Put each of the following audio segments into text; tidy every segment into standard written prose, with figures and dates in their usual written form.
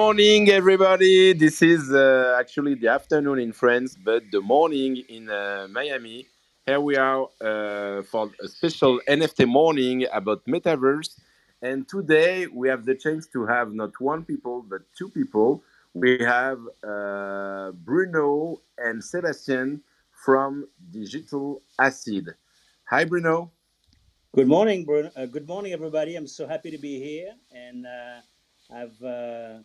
morning, everybody. This is actually the afternoon in France, but the morning in Miami. Here we are for a special NFT morning about Metaverse. And today we have the chance to have not one people, but two people. We have Bruno and Sebastian from Digital Acid. Hi, Bruno. Good morning, Bruno. Good morning, everybody. I'm so happy to be here, and I've uh,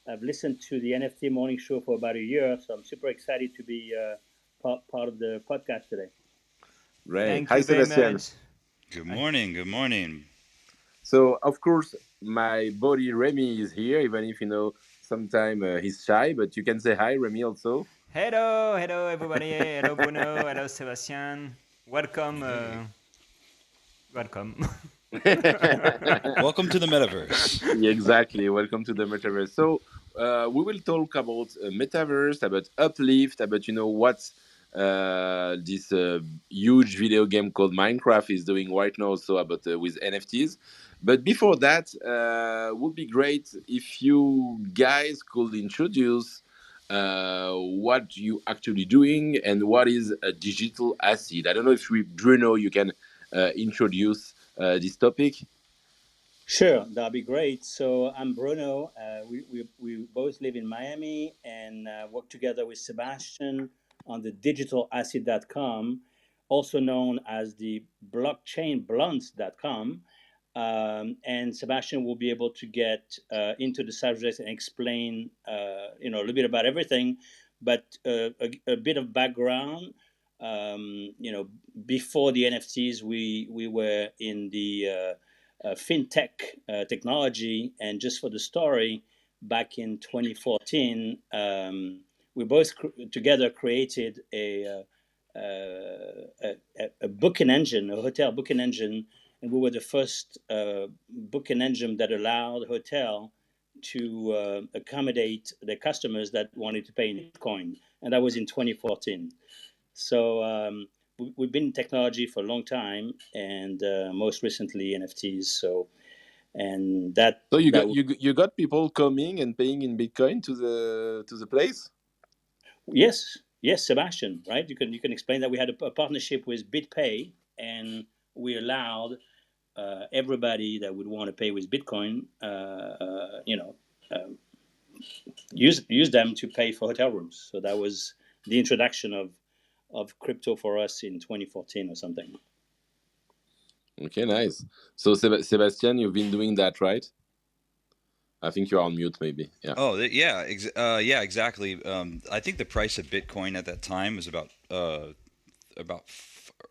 I've listened to the NFT Morning Show for about a year, so I'm super excited to be part of the podcast today. Right. Thank Hi, you very Sebastian. much. Good I, morning. Good morning. So of course, my buddy Remy is here, even if sometime he's shy. But you can say hi, Remy, also. hello, everybody. Hello, Bruno. Hello, Sebastian. Welcome, Hey. welcome. Welcome to the metaverse. Exactly. Welcome to the metaverse. So we will talk about metaverse, about uplift, about what this huge video game called Minecraft is doing right now. Also about with NFTs. But before that, would be great if you guys could introduce what you actually doing and what is a digital asset. I don't know if Bruno, you can introduce this topic. Sure, that'll be great. So I'm Bruno. We both live in Miami and work together with Sebastian on the digitalacid.com, also known as the blockchainblunts.com. And Sebastian will be able to get into the subject and explain, a little bit about everything, but a bit of background. Before the NFTs, we were in the fintech technology, and just for the story, back in 2014, we both together created a booking engine, a hotel booking engine, and we were the first booking engine that allowed hotel to accommodate the customers that wanted to pay in Bitcoin, and that was in 2014. So we've been in technology for a long time, and most recently NFTs. So and that So that you got people coming and paying in Bitcoin to the place. yes, Sebastian, right? You can explain that we had a partnership with BitPay, and we allowed everybody that would want to pay with Bitcoin, uh, use them to pay for hotel rooms. So that was the introduction of crypto for us in 2014 or something. Okay, nice. So Sebastian, you've been doing that, right? I think you're on mute, maybe. Yeah. Oh, yeah, exactly. I think the price of Bitcoin at that time was around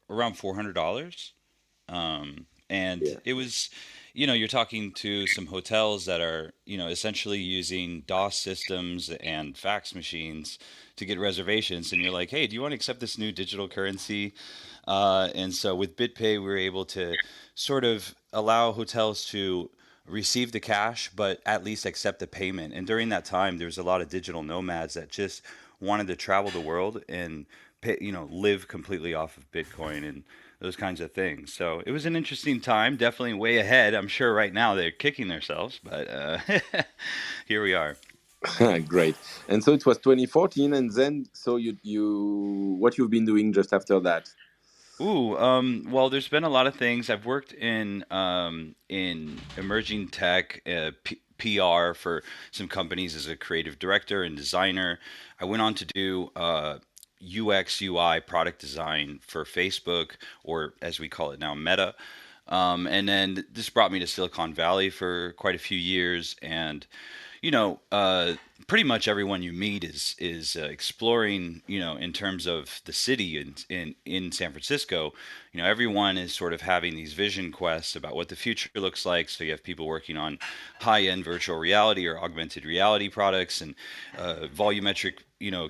$400. And Yeah. it was, you're talking to some hotels that are, essentially using DOS systems and fax machines to get reservations. And you're like, hey, do you want to accept this new digital currency? And so with BitPay, we were able to sort of allow hotels to receive the cash, but at least accept the payment. And during that time, there was a lot of digital nomads that just wanted to travel the world and pay, live completely off of Bitcoin and those kinds of things. So it was an interesting time, definitely way ahead. I'm sure right now they're kicking themselves, but here we are. Great. And so it was 2014, and then so you what you've been doing just after that? Ooh, well, there's been a lot of things. I've worked in emerging tech, PR for some companies as a creative director and designer. I went on to do UX UI product design for Facebook, or as we call it now, Meta. And then this brought me to Silicon Valley for quite a few years, and you know, uh, pretty much everyone you meet is exploring. In terms of the city in San Francisco, everyone is sort of having these vision quests about what the future looks like. So you have people working on high end virtual reality or augmented reality products and volumetric,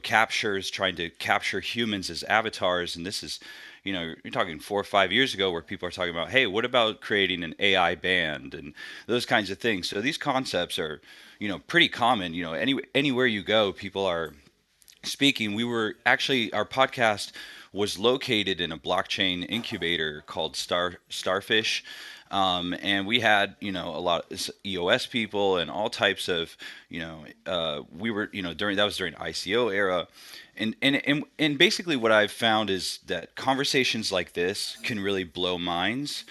captures, trying to capture humans as avatars. And this is you're talking 4 or 5 years ago where people are talking about, hey, what about creating an AI band and those kinds of things. So these concepts are, pretty common. Anywhere you go, people are speaking. We were actually our podcast was located in a blockchain incubator called Starfish. And we had, a lot of EOS people and all types of, we were, during ICO era. And basically what I've found is that conversations like this can really blow minds.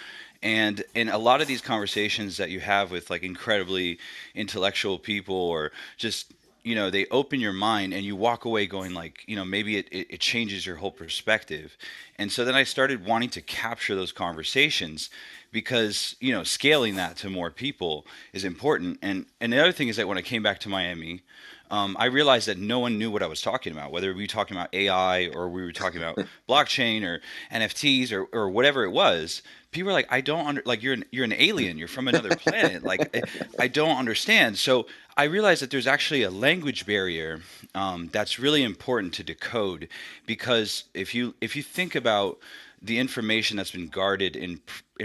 And a lot of these conversations that you have with like incredibly intellectual people, or just, they open your mind and you walk away going like, maybe it changes your whole perspective. And so then I started wanting to capture those conversations, because, scaling that to more people is important. And the other thing is that when I came back to Miami, I realized that no one knew what I was talking about, whether we were talking about AI or we were talking about blockchain or NFTs or whatever it was. People are like, I don't like, you're an alien, you're from another planet. Like, I don't understand. So I realized that there's actually a language barrier, that's really important to decode, because if you think about the information that's been guarded in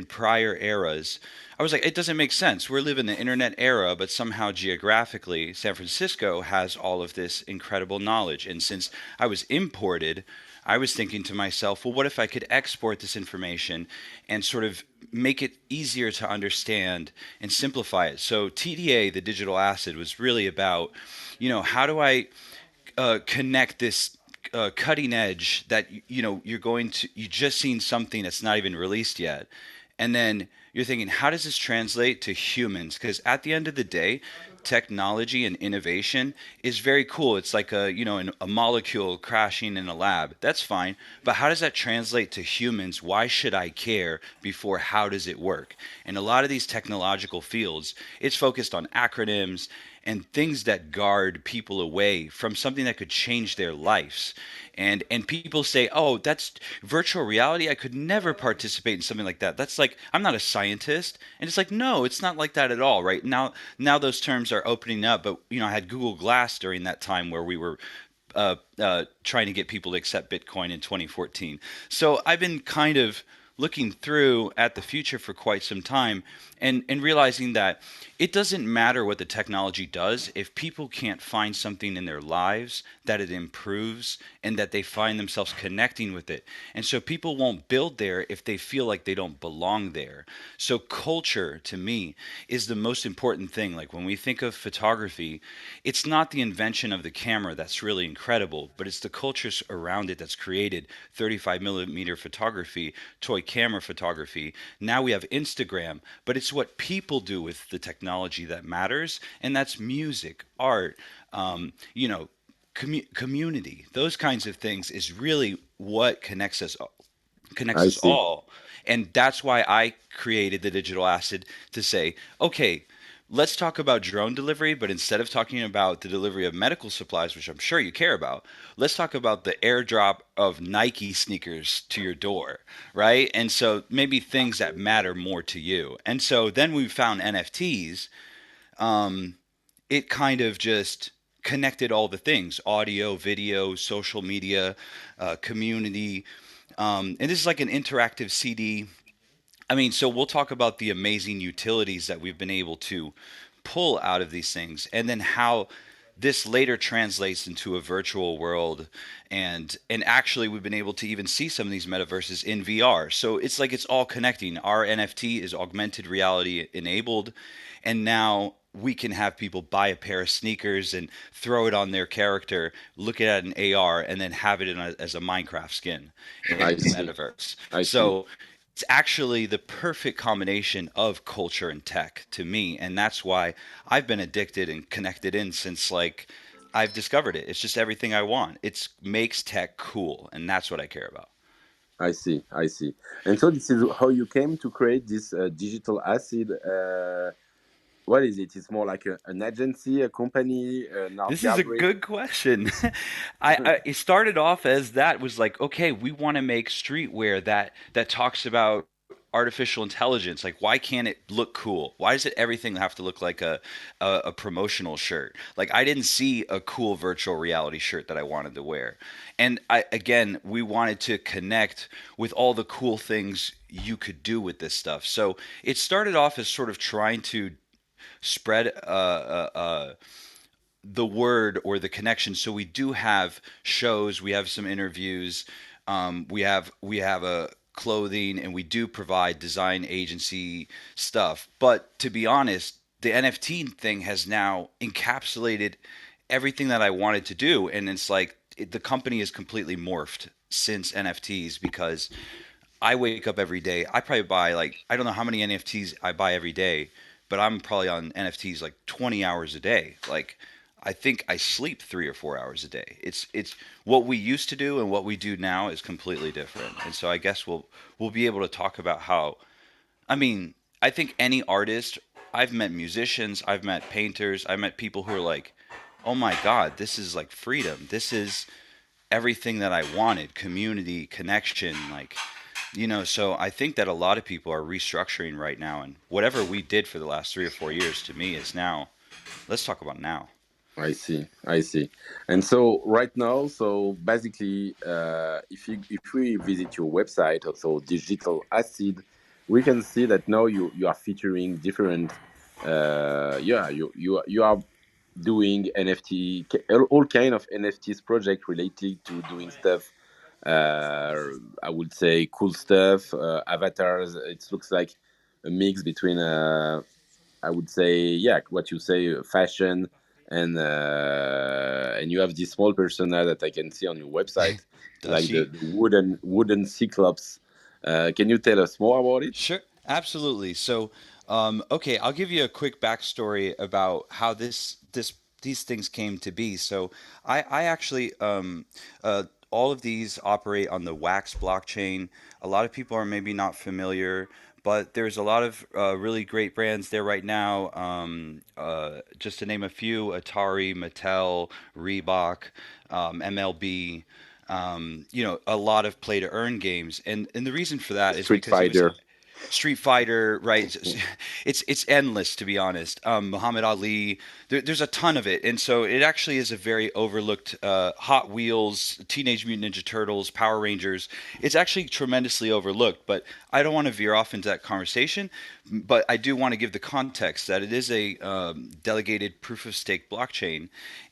prior eras, I was like, it doesn't make sense. We're living the internet era, but somehow geographically, San Francisco has all of this incredible knowledge. And since I was imported, I was thinking to myself, well, what if I could export this information and sort of make it easier to understand and simplify it? So TDA, the digital asset, was really about, how do I connect this cutting edge that you just seen something that's not even released yet, and then you're thinking, how does this translate to humans? Because at the end of the day, technology and innovation is very cool. It's like a molecule crashing in a lab. That's fine, but how does that translate to humans? Why should I care before how does it work? And a lot of these technological fields, it's focused on acronyms and things that guard people away from something that could change their lives. And people say, "Oh, that's virtual reality. I could never participate in something like that. That's like, I'm not a scientist." And it's like, no, it's not like that at all, right? Now those terms are opening up, but I had Google Glass during that time where we were trying to get people to accept Bitcoin in 2014. So I've been kind of looking through at the future for quite some time, and realizing that it doesn't matter what the technology does if people can't find something in their lives that it improves and that they find themselves connecting with it. And so people won't build there if they feel like they don't belong there. So culture to me is the most important thing. Like when we think of photography, it's not the invention of the camera that's really incredible, but it's the cultures around it that's created 35 millimeter photography, toy camera photography. Now we have Instagram, but it's what people do with the technology that matters, and that's music, art, um, you know, community. Those kinds of things is really what connects I us see. all. And that's why I created the digital acid, to say, okay, let's talk about drone delivery, but instead of talking about the delivery of medical supplies, which I'm sure you care about, let's talk about the airdrop of Nike sneakers to your door, right? And so maybe things that matter more to you. And so then we found NFTs. It kind of just connected all the things: audio, video, social media, community. And this is like an interactive CD. I mean, so we'll talk about the amazing utilities that we've been able to pull out of these things, and then how this later translates into a virtual world. And actually we've been able to even see some of these metaverses in VR. So it's like it's all connecting. Our NFT is augmented reality enabled, and now we can have people buy a pair of sneakers and throw it on their character, look at it in AR, and then have it as a Minecraft skin in I the see. metaverse. I see. So it's actually the perfect combination of culture and tech to me, and that's why I've been addicted and connected in since, like, I've discovered it. It's just everything I want. It makes tech cool, and that's what I care about. I see. I see. And so this is how you came to create this digital acid. What is it? It's more like an agency, a company, an art This is a gallery. good question. I it started off as that was like, okay, we want to make streetwear that talks about artificial intelligence. Like, why can't it look cool? Why does it everything have to look like a promotional shirt? Like, I didn't see a cool virtual reality shirt that I wanted to wear. And we wanted to connect with all the cool things you could do with this stuff. So it started off as sort of trying to spread the word or the connection. So we do have shows, we have some interviews, we have clothing, and we do provide design agency stuff. But to be honest, the NFT thing has now encapsulated everything that I wanted to do, and it's like the company is completely morphed since NFTs because I wake up every day. I probably buy like I don't know how many NFTs I buy every day, but I'm probably on NFTs like 20 hours a day. Like I think I sleep 3 or 4 hours a day. It's what we used to do and what we do now is completely different. And so I guess we'll be able to talk about how I mean, I think any artist, I've met musicians, I've met painters, I've met people who are like, "Oh my God, this is like freedom. This is everything that I wanted, community, connection, like so I think that a lot of people are restructuring right now, and whatever we did for the last 3 or 4 years to me is now. Let's talk about now. I see, I see. And so right now, so basically, if we visit your website, also Digital Acid, we can see that now you are featuring different, yeah, you are doing NFT, all kind of NFTs project related to doing stuff. I would say cool stuff, avatars. It looks like a mix between I would say, yeah, what you say, fashion, and you have this small persona that I can see on your website, Does like she? the wooden cyclops. Can you tell us more about it? Sure, absolutely. So, okay, I'll give you a quick backstory about how these things came to be. So, I actually all of these operate on the Wax blockchain. A lot of people are maybe not familiar, but there's a lot of really great brands there right now. Just to name a few: Atari, Mattel, Reebok, MLB. A lot of play to earn games, and the reason for that is Street because it was Fighter. Street Fighter, right? It's endless to be honest. Muhammad Ali, there's a ton of it, and so it actually is a very overlooked. Hot Wheels, Teenage Mutant Ninja Turtles, Power Rangers. It's actually tremendously overlooked, but I don't want to veer off into that conversation. But I do want to give the context that it is a delegated proof of stake blockchain,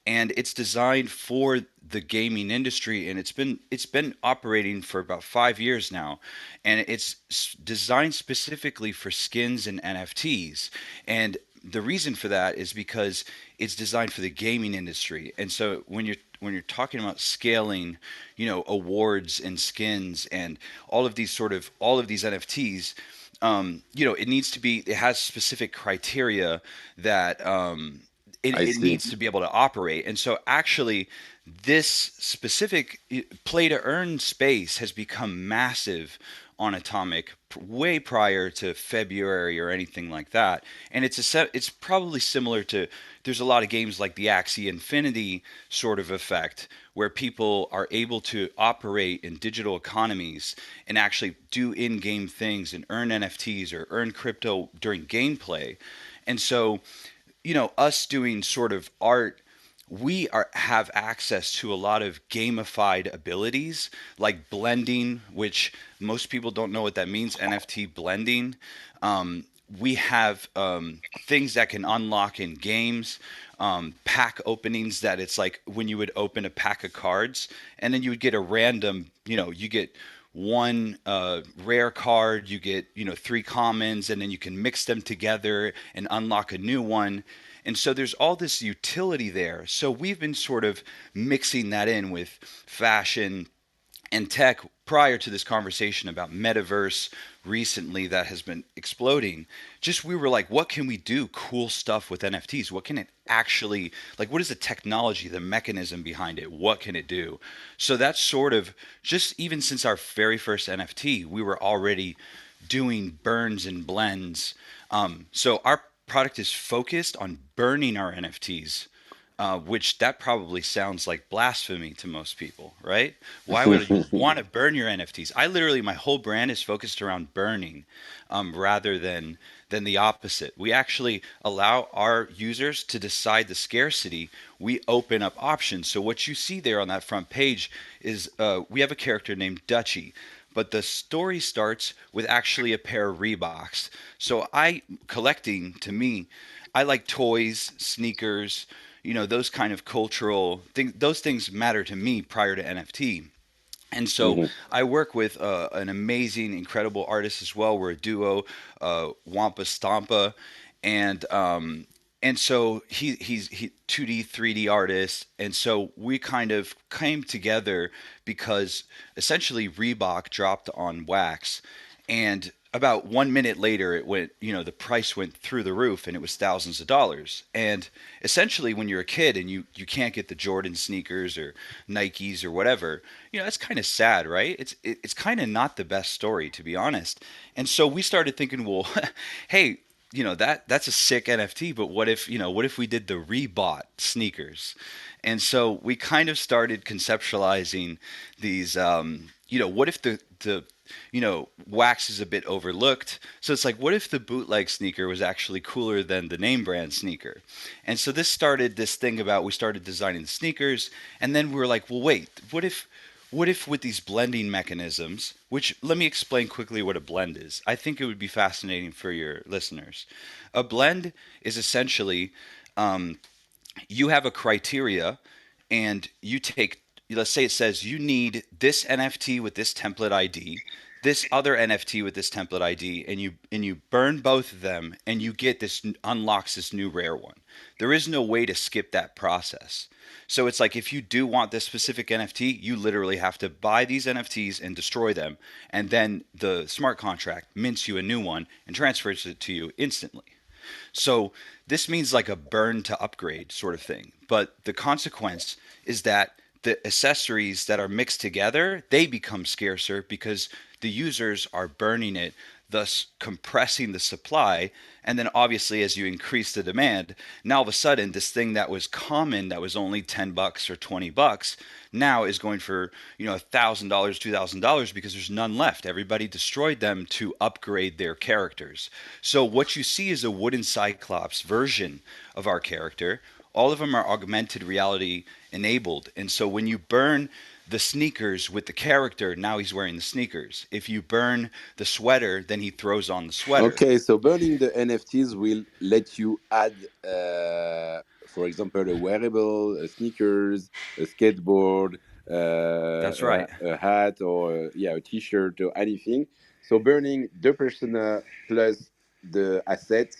and it's designed for the gaming industry, and it's been operating for about 5 years now, and it's designed specifically for skins and NFTs. And the reason for that is because it's designed for the gaming industry. And so when you're talking about scaling, awards and skins and all of these NFTs, it has specific criteria that I it see. needs to be able to operate. And so actually this specific play to earn space has become massive on Atomic way prior to February or anything like that. And it's probably similar to there's a lot of games like the Axie Infinity sort of effect where people are able to operate in digital economies and actually do in-game things and earn NFTs or earn crypto during gameplay. And so us doing sort of art, have access to a lot of gamified abilities like blending, which most people don't know what that means. NFT blending. We have things that can unlock in games, pack openings that it's like when you would open a pack of cards and then you would get a random, you get one rare card, you get, three commons, and then you can mix them together and unlock a new one. And so there's all this utility there. So we've been sort of mixing that in with fashion and tech prior to this conversation about metaverse recently that has been exploding. Just we were like, what can we do cool stuff with NFTs? What can it actually, like, what is the technology, the mechanism behind it? What can it do? So that's sort of just even since our very first NFT, we were already doing burns and blends. So our product is focused on burning our NFTs, which that probably sounds like blasphemy to most people, right? Why would you want to burn your NFTs? I literally, my whole brand is focused around burning, rather than the opposite. We actually allow our users to decide the scarcity. We open up options. So what you see there on that front page is we have a character named Dutchie. But the story starts with actually a pair of Reeboks. So collecting to me, I like toys, sneakers, those kind of cultural things. Those things matter to me prior to NFT. And so Hmm. I work with an amazing, incredible artist as well. We're a duo, Wampa Stampa, and so he's 2D, 3D artist, and so we kind of came together because essentially Reebok dropped on wax, and about 1 minute later it went, the price went through the roof and it was thousands of dollars. And essentially when you're a kid and you can't get the Jordan sneakers or Nikes or whatever, that's kind of sad, right? It's kind of not the best story, to be honest. And so we started thinking, well, hey, that's a sick NFT, but what if we did the rebought sneakers? And so we kind of started conceptualizing these, what if the wax is a bit overlooked. So it's like, what if the bootleg sneaker was actually cooler than the name brand sneaker? And so this started this thing about we started designing the sneakers, and then we were like, well, wait, what if with these blending mechanisms, which let me explain quickly what a blend is. I think it would be fascinating for your listeners. A blend is essentially you have a criteria and you take, let's say it says you need this NFT with this template ID, this other NFT with this template ID, and you burn both of them and you get this, unlocks this new rare one. There is no way to skip that process. So it's like if you do want this specific NFT, you literally have to buy these NFTs and destroy them, and then the smart contract mints you a new one and transfers it to you instantly. So this means like a burn to upgrade sort of thing. But the consequence is that the accessories that are mixed together, they become scarcer because the users are burning it, thus compressing the supply. And then obviously as you increase the demand, now all of a sudden this thing that was common, that was only $10 or $20, now is going for, $1,000, $2,000 because there's none left. Everybody destroyed them to upgrade their characters. So what you see is a wooden cyclops version of our character. All of them are augmented reality enabled. And so when you burn the sneakers with the character, now he's wearing the sneakers. If you burn the sweater, then he throws on the sweater. Okay, so burning the NFTs will let you add, for example, a wearable, a sneakers, a skateboard, That's right. a hat, or yeah, a T-shirt or anything. So burning the persona plus the asset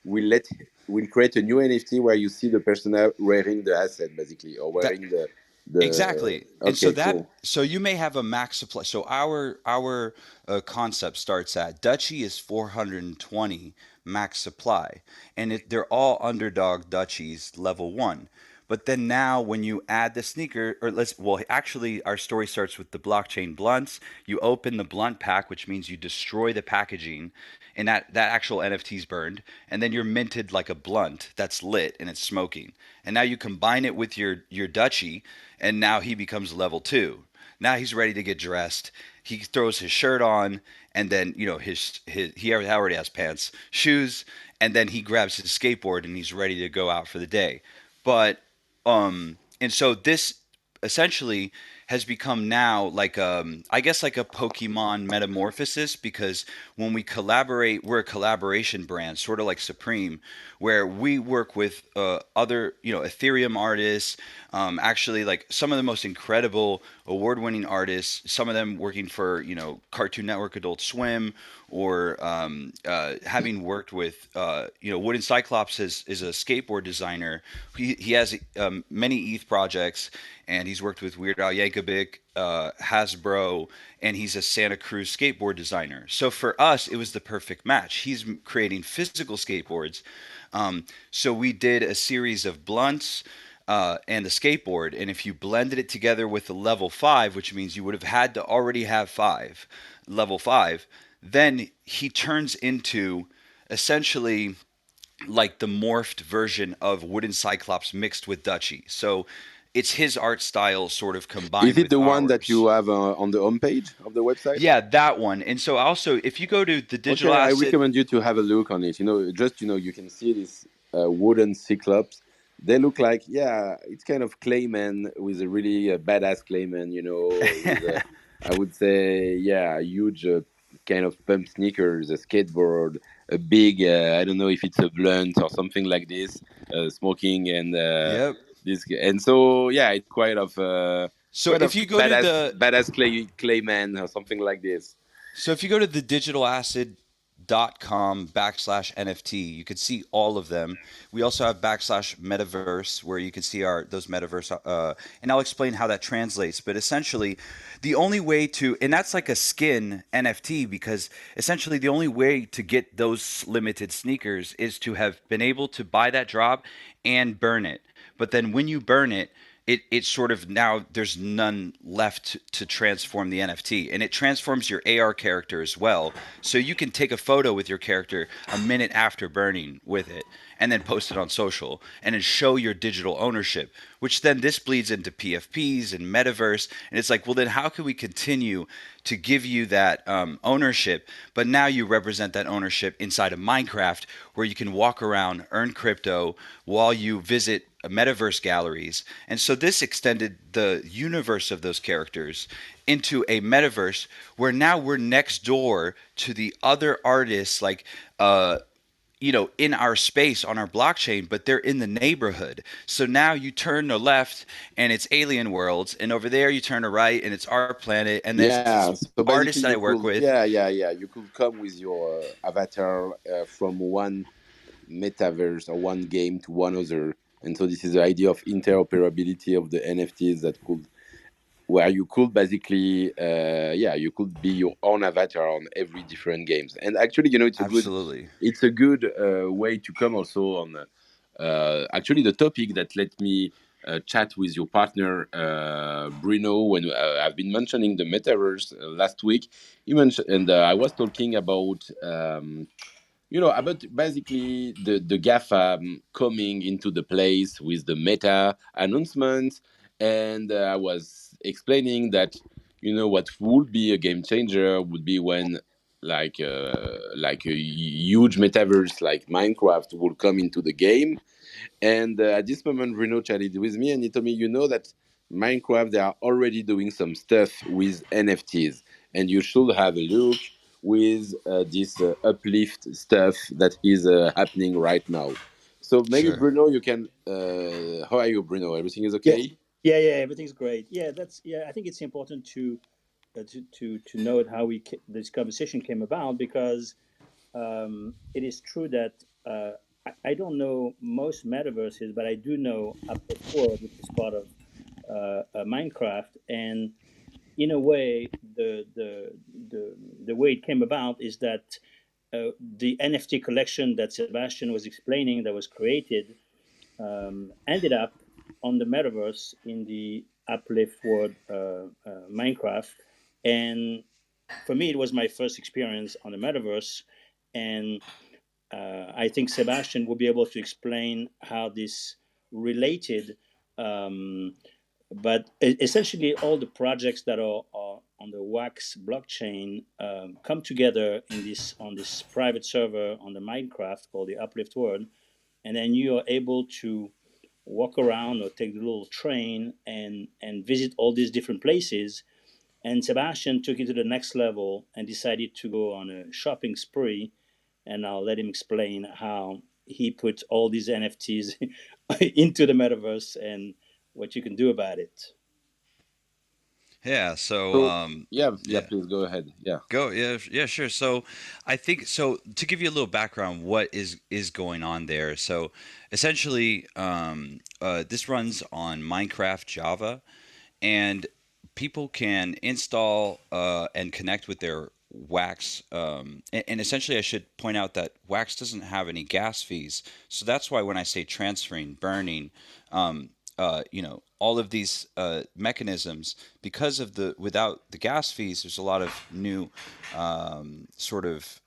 will let will create a new NFT where you see the persona wearing the asset basically, or That wearing the. Exactly. And so Okay, cool. you may have a max supply. So our concept starts at Dutchy is 420 max supply, and they're all underdog Dutchies level 1. But then now when you add the sneaker, or actually our story starts with the blockchain blunts. You open the blunt pack, which means you destroy the packaging, and that actual NFT is burned, and then you're minted like a blunt that's lit and it's smoking. And now you combine it with your Dutchie, and now he becomes level 2. Now he's ready to get dressed. He throws his shirt on, and then his he already has pants, shoes, and then he grabs his skateboard and he's ready to go out for the day. But and so this essentially has become now like I guess like a Pokemon metamorphosis, because when we collaborate, we're a collaboration brand, sort of like Supreme, where we work with other Ethereum artists, actually like some of the most incredible award-winning artists, some of them working for Cartoon Network, Adult Swim, or having worked with Wooden Cyclops is a skateboard designer. He has many ETH projects, and he's worked with Weird Al Yankovic, Hasbro, and he's a Santa Cruz skateboard designer. So for us, it was the perfect match. He's creating physical skateboards. So we did a series of blunts and the skateboard, and if you blended it together with the level 5, which means you would have had to already have level 5, then he turns into essentially like the morphed version of Wooden Cyclops mixed with Dutchy. So it's his art style sort of Is combined it with the one that ours. you have on the homepage of the website? Yeah, that one. And so also, if you go to the digital Okay, I asset, recommend you to have a look on it. Just you can see this wooden cyclops. They look like, yeah, it's kind of Clayman with a really badass Clayman. With a, I would say, yeah, a huge kind of pump sneakers, a skateboard, a big, I don't know if it's a blunt or something like this, smoking and yep. this, and so yeah, it's quite of. So Kind if of you go to the badass clay man or something like this. So if you go to the digitalacid.com/NFT, you can see all of them. We also have /metaverse where you can see our those metaverse, and I'll explain how that translates. But essentially, the only way to, and that's like a skin NFT because essentially the only way to get those limited sneakers is to have been able to buy that drop and burn it. But then when you burn it, it sort of now there's none left to transform the NFT, and it transforms your AR character as well. So you can take a photo with your character a minute after burning with it, and then post it on social, and then show your digital ownership. Which then this bleeds into PFPs and Metaverse, and it's like, well, then how can we continue to give you that ownership, but now you represent that ownership inside of Minecraft, where you can walk around, earn crypto while you visit metaverse galleries. And so this extended the universe of those characters into a metaverse where now we're next door to the other artists, like in our space on our blockchain, but they're in the neighborhood. So now you turn to left and it's alien worlds, and over there you turn to right and it's our planet, and there's this Yeah, so artist basically that I you work could, with. yeah, you could come with your avatar from one metaverse or one game to one other. And so this is the idea of interoperability of the NFTs that could, where you could basically, yeah, you could be your own avatar on every different games. And actually, Absolutely. it's a good way to come also on actually the topic that let me chat with your partner Bruno when I've been mentioning the metaverse last week. He mentioned, and I was talking about about basically the GAFA coming into the place with the Meta announcement, and I was explaining that what would be a game changer would be when like a huge metaverse like Minecraft will come into the game. And at this moment, Bruno chatted with me and he told me, that Minecraft, they are already doing some stuff with NFTs. And you should have a look with this uplift stuff that is happening right now. So maybe, Sure. Bruno, you can. How are you, Bruno? Everything is Yeah, okay? yeah. Everything's great. I think it's important to note how this conversation came about because it is true that I don't know most metaverses, but I do know Uplift World, which is part of Minecraft, and in a way, the way it came about is that the NFT collection that Sebastian was explaining that was created ended up on the metaverse in the Uplift World Minecraft, and for me, it was my first experience on the metaverse, and I think Sebastian will be able to explain how this related. Um, but essentially, all the projects that are on the Wax blockchain come together in this on this private server on the Minecraft called the Uplift World, and then you are able to walk around or take the little train and visit all these different places. And Sebastian took it to the next level and decided to go on a shopping spree, and I'll let him explain how he put all these NFTs into the metaverse and what you can do about it. Yeah. So So, yeah, yeah. please go ahead. Yeah. Go, yeah, yeah, sure. So, I think so. To give you a little background, what is going on there? So, essentially, this runs on Minecraft Java, and people can install and connect with their Wax. And essentially, I should point out that Wax doesn't have any gas fees, so that's why when I say transferring, burning, all of these mechanisms, because of the without the gas fees, there's a lot of new sort of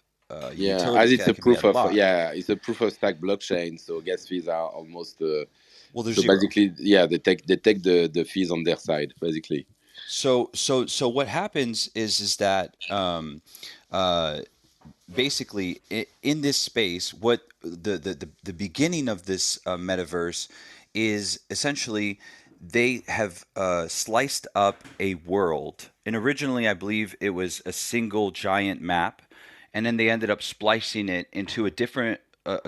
Yeah, as utility it's a that can be proof of unlocked. it's a proof of stack blockchain, so gas fees are almost Well, there's so zero. basically, yeah, they take the fees on their side, basically. So what happens is that uh, basically in this space, what the beginning of this metaverse is essentially they have sliced up a world, and originally I believe it was a single giant map, and then they ended up splicing it into a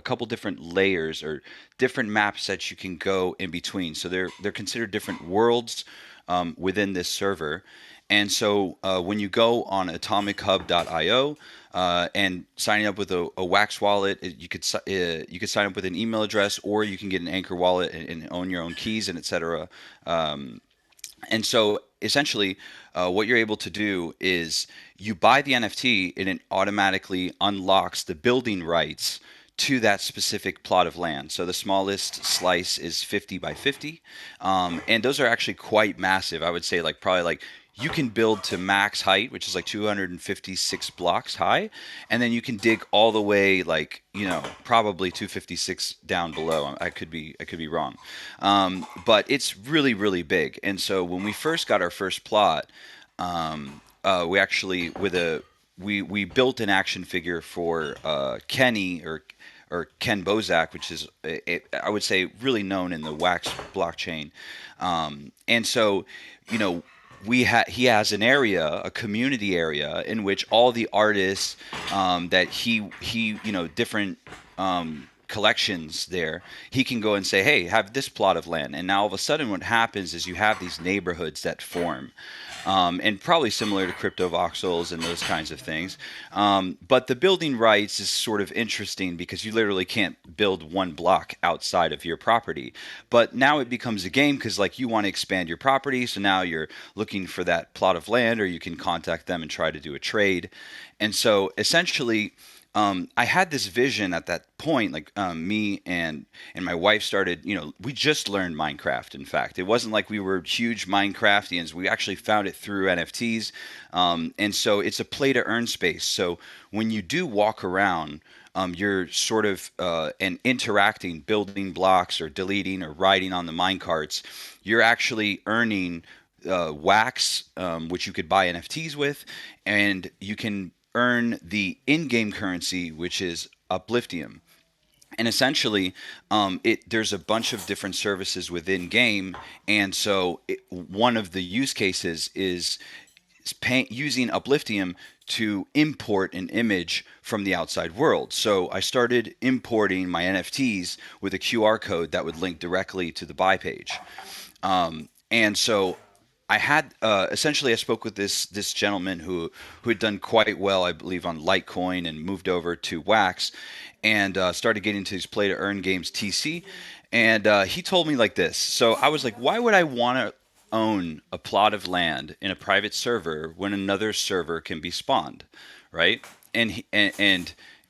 couple different layers or different maps that you can go in between. So they're considered different worlds within this server. And so when you go on atomichub.io and signing up with a Wax wallet, you could sign up with an email address, or you can get an Anchor wallet and own your own keys and etc. And so essentially, what you're able to do is you buy the NFT and it automatically unlocks the building rights to that specific plot of land. So the smallest slice is 50 by 50. And those are actually quite massive. I would say like probably like you can build to max height, which is like 256 blocks high, and then you can dig all the way like probably 256 down below. I could be wrong, but it's really really big. And so when we first got our first plot, we actually we built an action figure for Kenny or Ken Bozak, which is I would say really known in the Wax blockchain. And so, you know, he has an area, a community area, in which all the artists that he different collections there, he can go and say, hey, have this plot of land. And now all of a sudden what happens is you have these neighborhoods that form. And probably similar to crypto voxels and those kinds of things. But the building rights is sort of interesting because you literally can't build one block outside of your property. But now it becomes a game because like you want to expand your property, so now you're looking for that plot of land, or you can contact them and try to do a trade. And so essentially, I had this vision at that point, like me and my wife started. We just learned Minecraft. In fact, it wasn't like we were huge Minecraftians. We actually found it through NFTs, and so it's a play to earn space. So when you do walk around, you're sort of and interacting, building blocks or deleting or riding on the mine carts. You're actually earning wax, which you could buy NFTs with, and you can earn the in-game currency, which is Upliftium. And essentially, there's a bunch of different services within game, and so one of the use cases is using Upliftium to import an image from the outside world. So I started importing my NFTs with a QR code that would link directly to the buy page. And so I had essentially I spoke with this gentleman who had done quite well, I believe, on Litecoin and moved over to Wax, and started getting into these play to earn games TC. And he told me like this. So I was like, why would I want to own a plot of land in a private server when another server can be spawned, right? And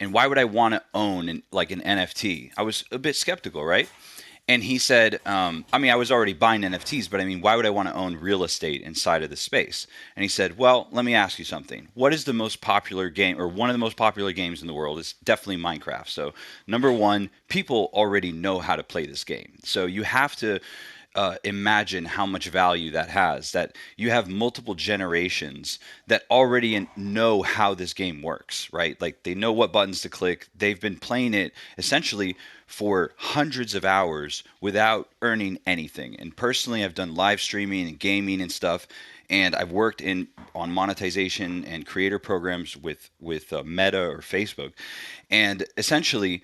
why would I want to own like an NFT? I was a bit skeptical, right? And he said, I mean, I was already buying NFTs, but I mean, why would I want to own real estate inside of the space? And he said, well, let me ask you something. What is the most popular game, or one of the most popular games in the world? Is definitely Minecraft. So, number one, people already know how to play this game. So, you have to imagine how much value that has, that you have multiple generations that already know how this game works, right? Like they know what buttons to click. They've been playing it essentially for hundreds of hours without earning anything. And personally, I've done live streaming and gaming and stuff, and I've worked in on monetization and creator programs with Meta or Facebook. And essentially,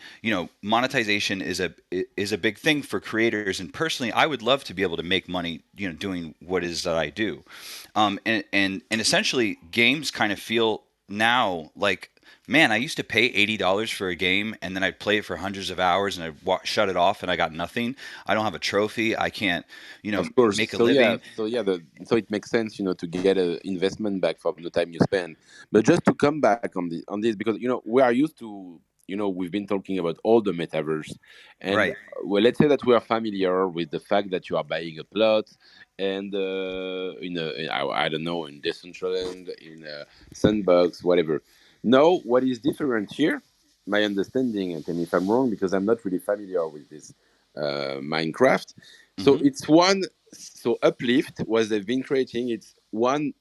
monetization is a big thing for creators. And personally, I would love to be able to make money, doing what it is that I do. And essentially, games kind of feel now like, man, I used to pay $80 for a game, and then I'd play it for hundreds of hours, and I'd shut it off, and I got nothing. I don't have a trophy. I can't, Of course. make a So yeah, living. so it makes sense, to get an investment back from the time you spend. But just to come back on this, because we are used to, we've been talking about all the metaverse, and Right. well, let's say that we are familiar with the fact that you are buying a plot, and I don't know, in Decentraland, in Sandbox, whatever. Now, what is different here? My understanding, and tell me if I'm wrong, because I'm not really familiar with this Minecraft. So Hmm. it's one. So Uplift was they've been creating. It's one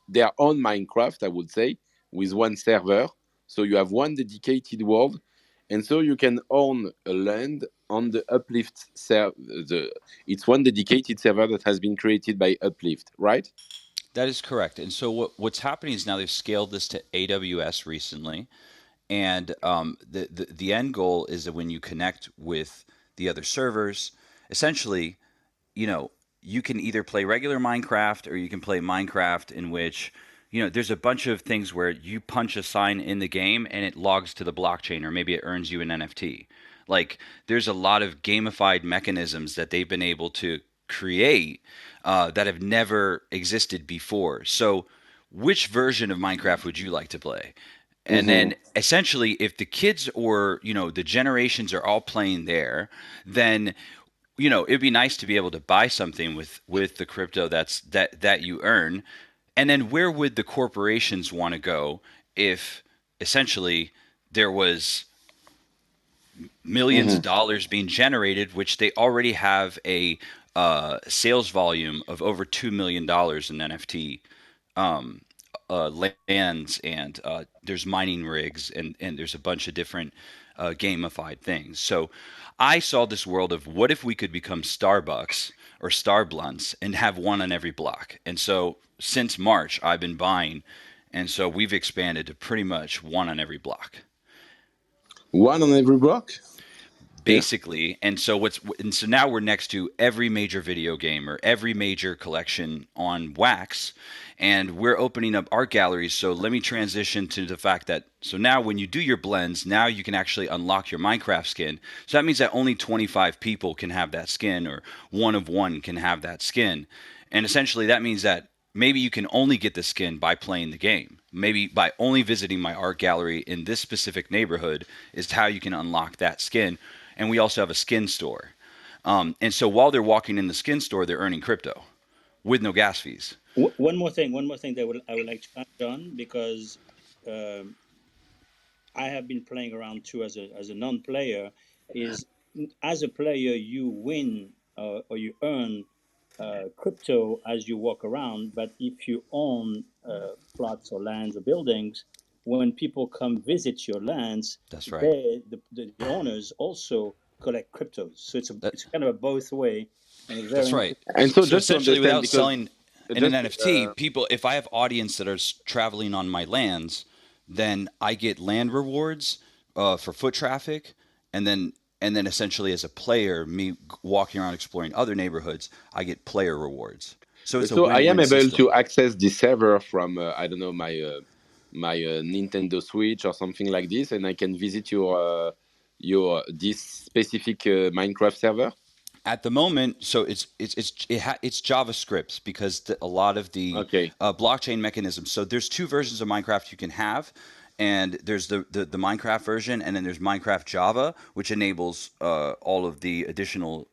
their own Minecraft, I would say, with one server. So you have one dedicated world, and so you can own a land on the Uplift server. It's one dedicated server that has been created by Uplift, right? That is correct. And so what's happening is now they've scaled this to AWS recently, and the end goal is that when you connect with the other servers, essentially, you know, you can either play regular Minecraft or you can play Minecraft in which there's a bunch of things where you punch a sign in the game and it logs to the blockchain, or maybe it earns you an NFT. Like, there's a lot of gamified mechanisms that they've been able to create that have never existed before. So, which version of Minecraft would you like to play? And Mm-hmm. then essentially, if the kids or the generations are all playing there, then it'd be nice to be able to buy something with the crypto that you earn. And then where would the corporations want to go if essentially there was millions of Mm-hmm. dollars being generated, which they already have a sales volume of over $2 million in NFT um, lands, and there's mining rigs, and there's a bunch of different gamified things. So I saw this world of what if we could become Starbucks or Star Blunts and have one on every block. And so since March, I've been buying, and so we've expanded to pretty much one on every block. One on every block. Yeah. Basically. And so now we're next to every major video game or every major collection on Wax, and we're opening up art galleries. So let me transition to the fact that so now when you do your blends, now you can actually unlock your Minecraft skin. So that means that only 25 people can have that skin, or one of one can have that skin. And essentially that means that maybe you can only get the skin by playing the game. Maybe by only visiting my art gallery in this specific neighborhood is how you can unlock that skin. And we also have a skin store. And so while they're walking in the skin store, they're earning crypto with no gas fees. One more thing that I would like to add, John, because um, I have been playing around too as a non-player. Is as a player you win or you earn crypto as you walk around, but if you own plots or lands or buildings, when people come visit your lands, That's right. the owners also collect cryptos. So That, it's kind of a both way and a that's very right. And interesting. so So just to essentially, understand, without because selling in an just NFT, people, if I have audience that are traveling on my lands, then I get land rewards for foot traffic, and then essentially as a player, me walking around exploring other neighborhoods, I get player rewards. So it's a so I am win-win able system. to access this server from I don't know, my Nintendo Switch or something like this, and I can visit your this specific Minecraft server. At the moment, so it's JavaScript because a lot of the Okay. blockchain mechanisms. So there's two versions of Minecraft you can have, and there's the Minecraft version, and then there's Minecraft Java, which enables all of the additional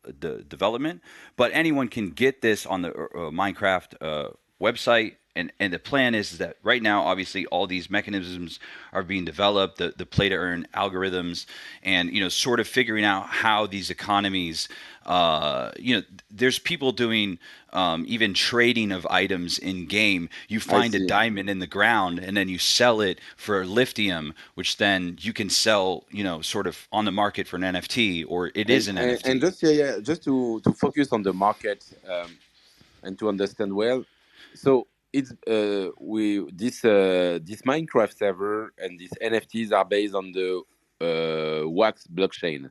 development. But anyone can get this on the Minecraft website. And the plan is that right now, obviously, all these mechanisms are being developed, the play to earn algorithms, and sort of figuring out how these economies. There's people doing even trading of items in game. You I find a see. diamond in the ground, and then you sell it for lithium, which then you can sell, sort of on the market for an NFT, or it is an And NFT. just, yeah, just to focus on the market, and to understand well, so it's we this Minecraft server and these NFTs are based on the Wax blockchain.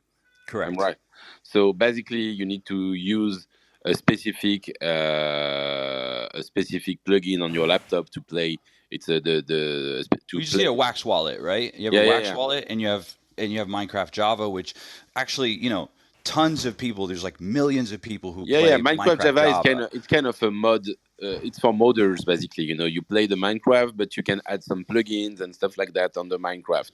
I'm Correct. right. So basically, you need to use a specific plugin on your laptop to play. It's to You just need play. a Wax wallet, right? You have a Yeah, yeah, Wax yeah. wallet, and you have Minecraft Java, which actually, tons of people. There's like millions of people who Yeah, yeah. play Minecraft Minecraft Java is Java. it's kind of a mod. It's for modders basically. You play the Minecraft, but you can add some plugins and stuff like that on the Minecraft.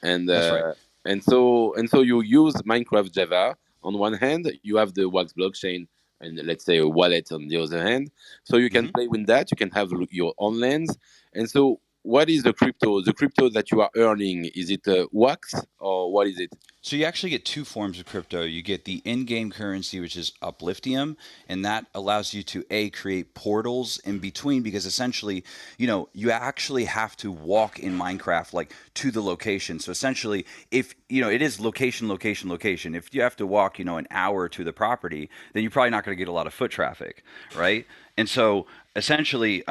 and That's right. uh, and so you use Minecraft Java on one hand, you have the Wax blockchain, and let's say a wallet on the other hand. So you can hmm play with that. You can have your own lands. And so, what is the crypto? The crypto that you are earning, is it Wax or what is it? So you actually get two forms of crypto. You get the in-game currency, which is Upliftium, and that allows you to create portals in between because essentially, you actually have to walk in Minecraft like to the location. So essentially, if it is location, location, location. If you have to walk, an hour to the property, then you're probably not going to get a lot of foot traffic, right? And so essentially,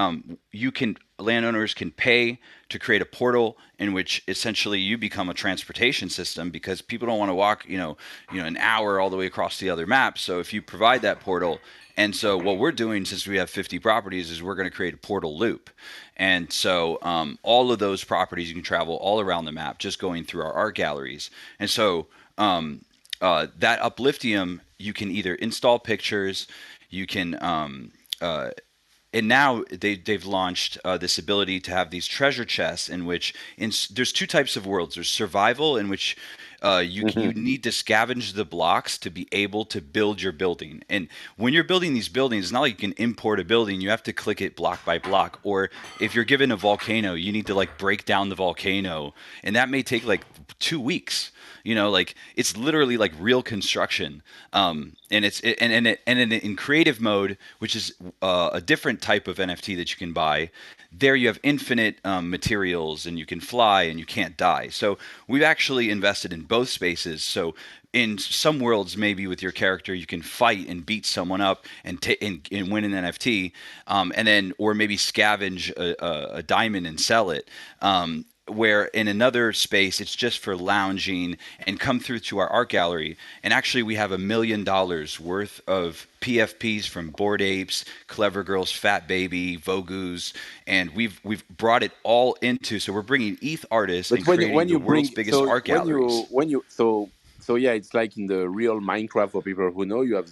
you can landowners can pay to create a portal in which essentially you become a transportation system because people don't want to walk, an hour all the way across the other map. So if you provide that portal, and so what we're doing since we have 50 properties is we're going to create a portal loop. And so all of those properties you can travel all around the map just going through our art galleries. And so that Upliftium, you can either install pictures, you can and now they've launched this ability to have these treasure chests in which there's two types of worlds. There's survival in which you Hmm. need to scavenge the blocks to be able to build your building. And when you're building these buildings, it's not like you can import a building. You have to click it block by block. Or if you're given a volcano, you need to like break down the volcano, and that may take like 2 weeks. Like it's literally like real construction. And it's and in creative mode, which is a different type of NFT that you can buy. There you have infinite materials, and you can fly, and you can't die. So we've actually invested in both spaces. So in some worlds, maybe with your character, you can fight and beat someone up and win an NFT, and then or maybe scavenge a diamond and sell it. Where in another space it's just for lounging and come through to our art gallery, and actually we have $1 million worth of PFPs from Bored Apes, Clever Girls, Fat Baby, Vogues, and we've brought it all into, so we're bringing ETH artists But and when creating the you world's bring biggest so art galleries. when you so yeah, it's like in the real Minecraft for people who know you have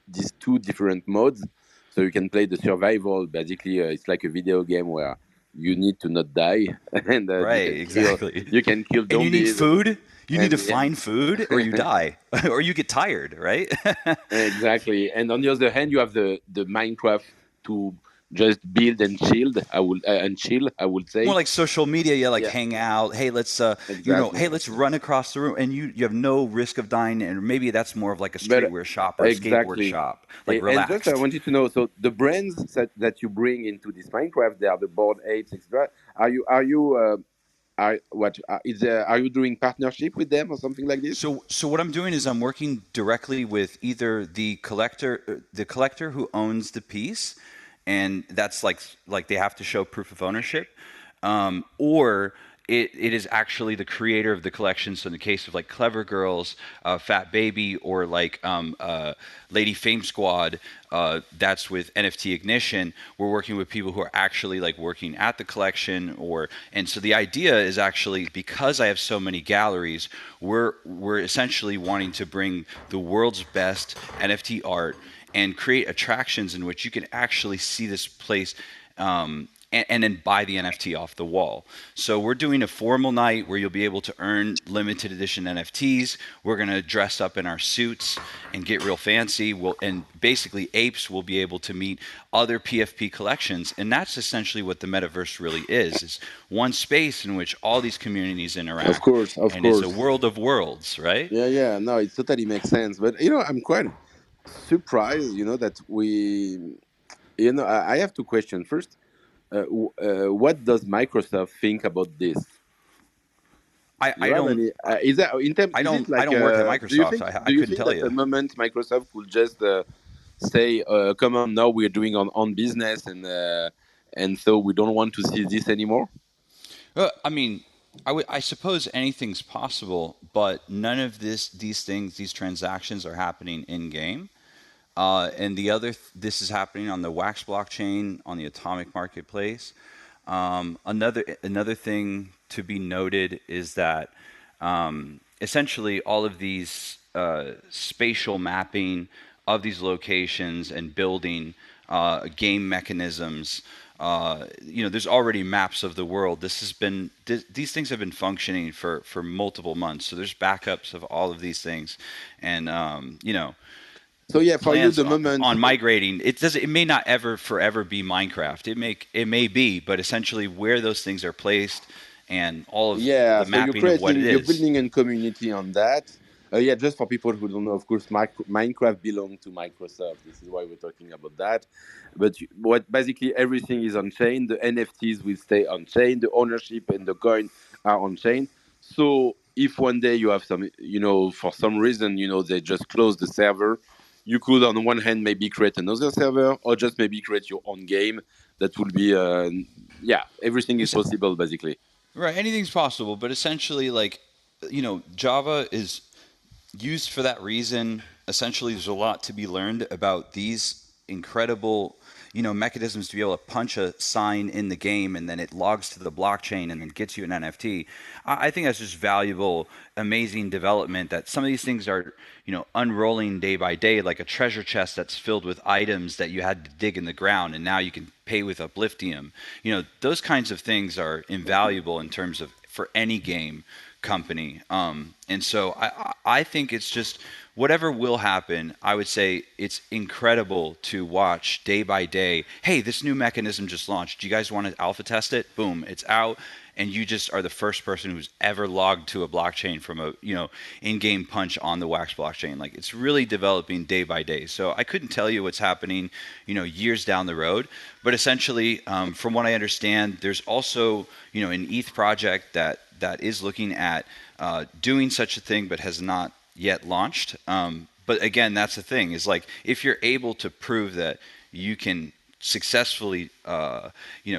these two different modes. So you can play the survival. Basically, it's like a video game where you need to not die, and Right, exactly. you can kill And you need zombies, food. You need and to find food or you die or you get tired, right? exactly. And on the other hand, you have the Minecraft to just build and chill. I would More say. like social media, yeah, like Yeah, hang out. Hey, exactly. hey, let's run across the room, and you have no risk of dying, and maybe that's more of like a But streetwear shop or a skateboard exactly. shop, like And just I relaxed. wanted to know, so the brands that you bring into this Minecraft, they are the board apes, etc. Are you doing partnership with them or something like this? So what I'm doing is I'm working directly with either the collector who owns the piece, and that's like they have to show proof of ownership, or it is actually the creator of the collection. So in the case of like Clever Girls, Fat Baby, or like Lady Fame Squad, that's with NFT Ignition. We're working with people who are actually like working at the collection, and so the idea is actually because I have so many galleries, we're essentially wanting to bring the world's best NFT art and create attractions in which you can actually see this place, and then buy the NFT off the wall. So we're doing a formal night where you'll be able to earn limited edition NFTs. We're gonna dress up in our suits and get real fancy. And basically apes will be able to meet other PFP collections, and that's essentially what the metaverse really is one space in which all these communities Of interact, course, of and it's a course. world of worlds, right? Yeah, yeah. No, it totally makes sense. But I'm quite surprised. That we. I have two questions. First, what does Microsoft think about this? Do I you have don't any? Is that in terms? Is it I like? don't work at Do you Microsoft. think? I Do you couldn't think tell that a you. moment Microsoft could just say, "Come on, now we're doing on business, and so we don't want to see this anymore." I mean, I suppose anything's possible, but none of these things, these transactions are happening in game. And this is happening on the Wax blockchain on the Atomic Marketplace. Another thing to be noted is that essentially all of these spatial mapping of these locations and building game mechanisms. There's already maps of the world. These things have been functioning for multiple months. So there's backups of all of these things, and So yeah, for you, plans the moment. on migrating. It may not ever forever be Minecraft. It may be, but essentially where those things are placed and all of Yeah, the so mapping of what it you're is. building a community on that. Yeah, just for people who don't know, of course, Minecraft belongs to Microsoft. This is why we're talking about that. But what basically everything is on chain. The NFTs will stay on chain. The ownership and the coin are on chain. So if one day you have some, for some reason, they just close the server, you could on one hand maybe create another server or just maybe create your own game. That would be everything is It's- possible basically. right, anything's possible, but essentially, like, Java is used for that reason. Essentially, there's a lot to be learned about these incredible, mechanisms to be able to punch a sign in the game and then it logs to the blockchain and then gets you an NFT. I think that's just valuable, amazing development that some of these things are, unrolling day by day, like a treasure chest that's filled with items that you had to dig in the ground and now you can pay with Upliftium. Those kinds of things are invaluable in terms of for any game company. And so I think it's just whatever will happen. I would say it's incredible to watch day by day. Hey, this new mechanism just launched. Do you guys want to alpha test it? Boom, it's out. And you just are the first person who's ever logged to a blockchain from a in-game punch on the Wax blockchain. Like, it's really developing day by day. So I couldn't tell you what's happening, years down the road. But essentially, from what I understand, there's also an ETH project that is looking at doing such a thing, but has not yet launched. But again, that's the thing, is like, if you're able to prove that you can successfully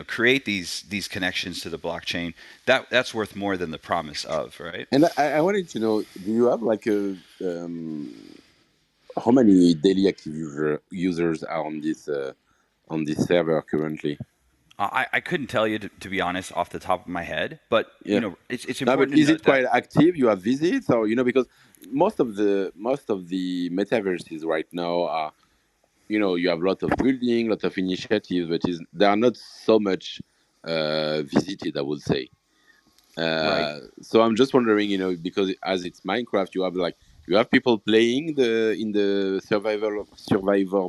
create these connections to the blockchain, that's worth more than the promise of, right? And I wanted to know, do you have like how many daily active users are on this server currently? I couldn't tell you, to be honest, off the top of my head, but Yeah. it's No, but important to is note it quite that. active? You have visits, or because most of the metaverses right now are, you have a lot of building, lot of initiatives, but they are not so much visited, I would say. Right. So I'm just wondering, because as it's Minecraft, you have people playing in the survivor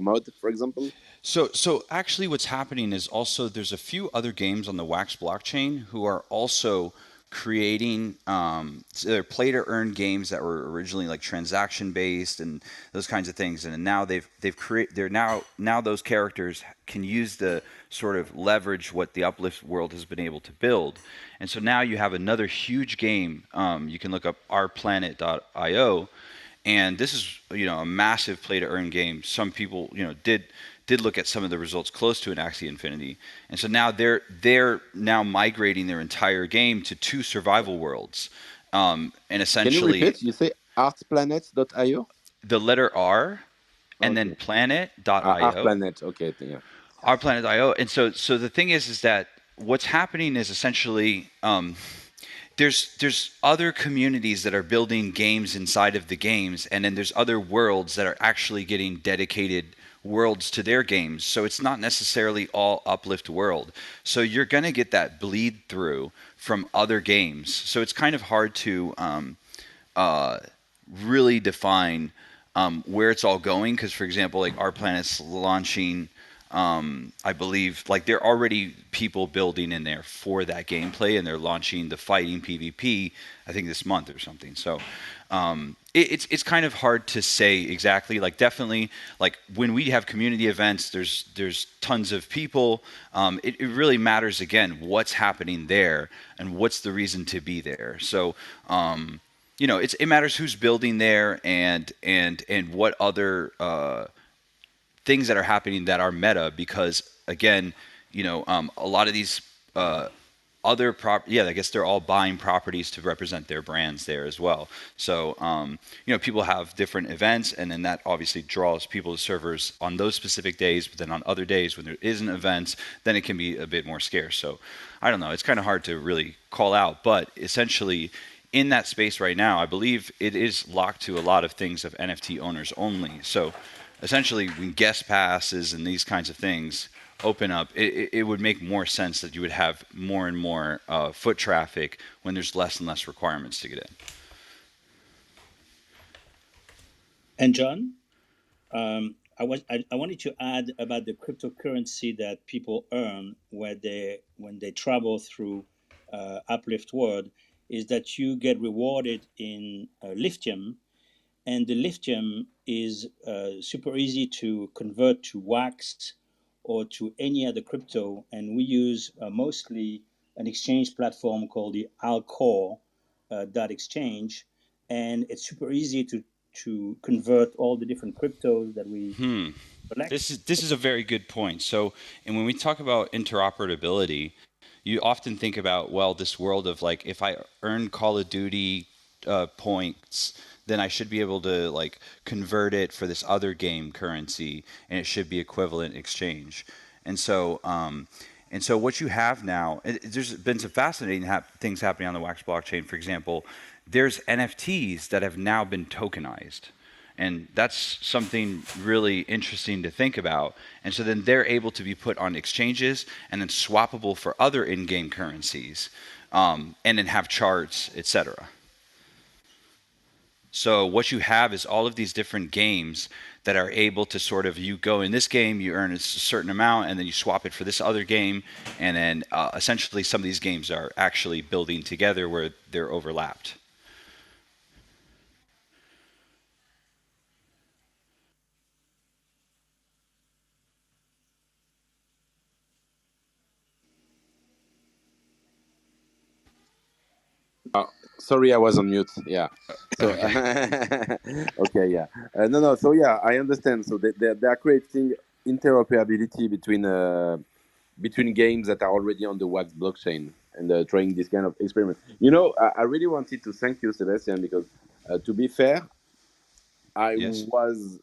mode, for example. So actually, what's happening is also there's a few other games on the Wax blockchain who are also creating so they're play to earn games that were originally like transaction based and those kinds of things, and now they've created they're now those characters can use the sort of leverage what the Uplift world has been able to build, and so now you have another huge game. You can look up ourplanet.io, and this is a massive play to earn game. Some people did look at some of the results close to an Axie Infinity, and so now they're now migrating their entire game to 2 survival worlds, and Can you essentially repeat? You say artplanets.io? the letter R and then Okay. planet.io, Artplanet. Okay. Yeah. our planet.io. And so the thing is that what's happening is essentially there's other communities that are building games inside of the games, and then there's other worlds that are actually getting dedicated worlds to their games. So it's not necessarily all Uplift world. So you're going to get that bleed through from other games. So it's kind of hard to really define where it's all going. Because, for example, like Our Planet's launching, I believe, like there are already people building in there for that gameplay, and they're launching the fighting PvP, I think this month or something. So it's kind of hard to say exactly. Like, definitely, like when we have community events, there's tons of people. It really matters, again, what's happening there and what's the reason to be there. So it matters who's building there and what other things that are happening that are meta, because again, a lot of these other I guess they're all buying properties to represent their brands there as well. So people have different events, and then that obviously draws people to servers on those specific days. But then on other days when there isn't events, then it can be a bit more scarce. So I don't know. It's kind of hard to really call out, but essentially, in that space right now, I believe it is locked to a lot of things of NFT owners only. So essentially, when guest passes and these kinds of things open up, it would make more sense that you would have more and more foot traffic when there's less and less requirements to get in. And John, I wanted to add about the cryptocurrency that people earn when they travel through Uplift World, is that you get rewarded in lithium, and the lithium is super easy to convert to wax or to any other crypto, and we use mostly an exchange platform called the Alcor exchange, and it's super easy to convert all the different cryptos that we collect. This is a very good point. So, and when we talk about interoperability, you often think about, well, this world of like, if I earn Call of Duty points, then I should be able to like convert it for this other game currency, and it should be equivalent exchange. And so, what you have now, there's been some fascinating things happening on the Wax blockchain. For example, there's NFTs that have now been tokenized. And that's something really interesting to think about. And so then they're able to be put on exchanges and then swappable for other in-game currencies, and then have charts, etc. So what you have is all of these different games that are able to sort of, you go in this game, you earn a certain amount, and then you swap it for this other game, and then essentially some of these games are actually building together where they're overlapped. Sorry, I was on mute. Yeah. So Okay. okay, yeah. No, no. So yeah, I understand. So they are creating interoperability between games that are already on the Wax blockchain and trying this kind of experiment. I really wanted to thank you, Sebastian, because to be fair, I Yes. was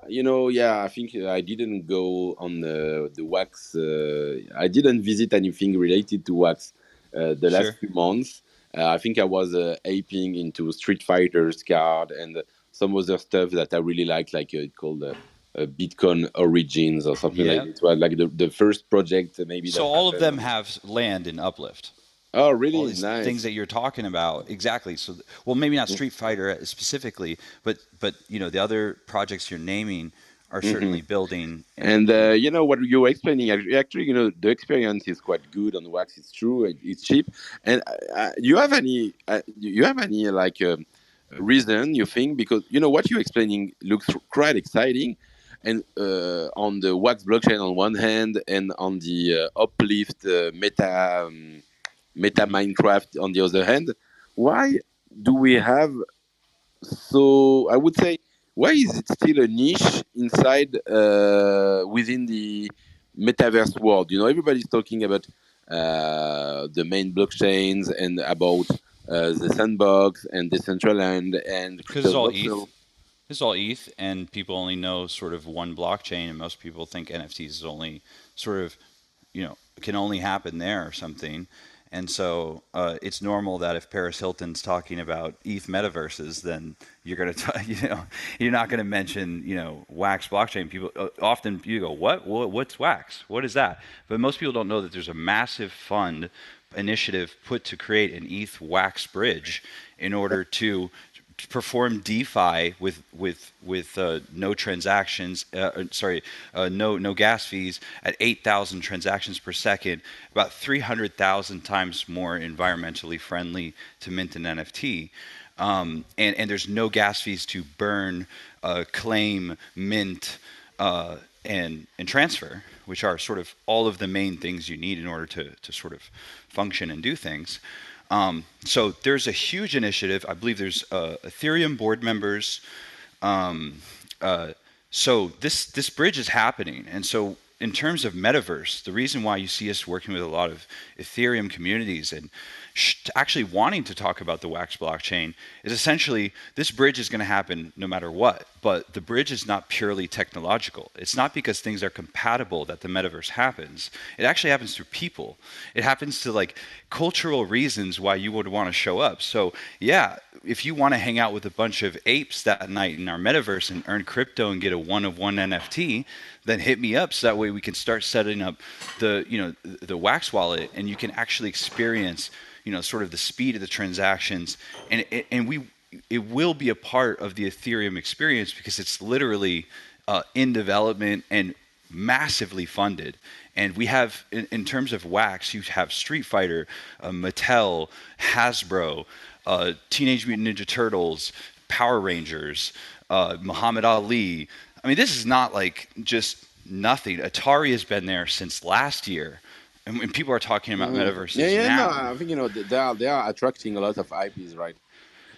yeah, I think I didn't go on the Wax. I didn't visit anything related to Wax the last Sure. few months. I think I was aping into Street Fighter's card and some other stuff that I really like called Bitcoin Origins or something like Yeah. that. It was like the first project maybe So that all of happened them on. have land in Uplift. Oh, All really? these things Nice. that you're talking about, exactly. So, well, maybe not Street Fighter specifically, but the other projects you're naming are Mm-hmm. certainly building. And what you were explaining, actually, the experience is quite good on Wax. It's true, it's cheap. And you have any like reason you think, because what you're explaining looks quite exciting, and on the Wax blockchain on one hand, and on the Uplift meta Mhm. Minecraft on the other hand, why do we have, so I would say, why is it still a niche inside within the metaverse world? Everybody's talking about the main blockchains and about the sandbox and Decentraland and Because it's crypto all voxel. ETH. It's all ETH, and people only know sort of one blockchain, and most people think NFTs is only sort of, can only happen there or something. And so it's normal that if Paris Hilton's talking about ETH metaverses, then you're going to, you're not going to mention, Wax blockchain. People often you go, what's Wax? What is that? But most people don't know that there's a massive fund initiative put to create an ETH Wax bridge in order to perform DeFi with no transactions, no gas fees at 8,000 transactions per second, about 300,000 times more environmentally friendly to mint an NFT. And there's no gas fees to burn, claim, mint, and transfer, which are sort of all of the main things you need in order to sort of function and do things. So there's a huge initiative. I believe there's Ethereum board members. Um, so this bridge is happening, and so in terms of metaverse, the reason why you see us working with a lot of Ethereum communities and actually wanting to talk about the Wax blockchain is essentially this bridge is going to happen no matter what. But the bridge is not purely technological. It's not because things are compatible that the metaverse happens. It actually happens through people. It happens to like cultural reasons why you would want to show up. So yeah, if you want to hang out with a bunch of apes that night in our metaverse and earn crypto and get a one-of-one NFT, then hit me up so that way we can start setting up the Wax wallet, and you can actually experience sort of the speed of the transactions, and it will be a part of the Ethereum experience because it's literally in development and massively funded. And we have, in terms of Wax, you have Street Fighter, Mattel, Hasbro, Teenage Mutant Ninja Turtles, Power Rangers, Muhammad Ali. I mean, this is not like just nothing. Atari has been there since last year. And when people are talking about Yeah, metaverses yeah, no, now, I think they are attracting a lot of IPs, right?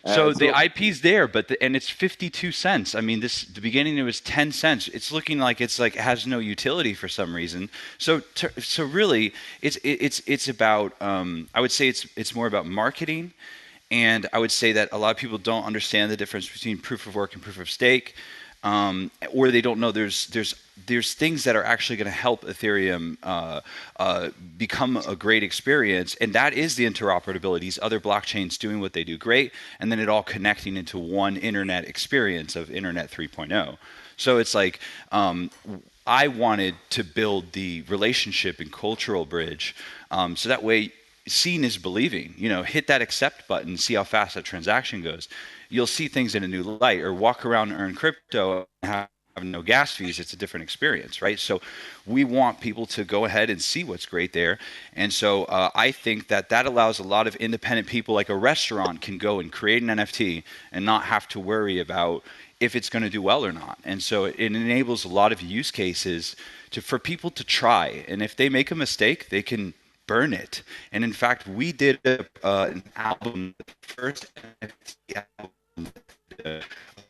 So the So IP's there, but and it's 52 cents. I mean, the beginning it was 10 cents. It's looking like it's like has no utility for some reason. So really, it's about I would say it's more about marketing, and I would say that a lot of people don't understand the difference between proof of work and proof of stake, or they don't know there's things that are actually going to help Ethereum become a great experience, and that is the interoperability. These other blockchains doing what they do great, and then it all connecting into one internet experience of Internet 3.0. So it's like I wanted to build the relationship and cultural bridge, so that way seeing is believing. Hit that accept button, see how fast that transaction goes. You'll see things in a new light, or walk around and earn crypto and have no gas fees. It's a different experience, right? So we want people to go ahead and see what's great there. And so I think that allows a lot of independent people, like a restaurant can go and create an NFT and not have to worry about if it's going to do well or not. And so it enables a lot of use cases for people to try. And if they make a mistake, they can burn it. And in fact, we did an album, the first NFT album, a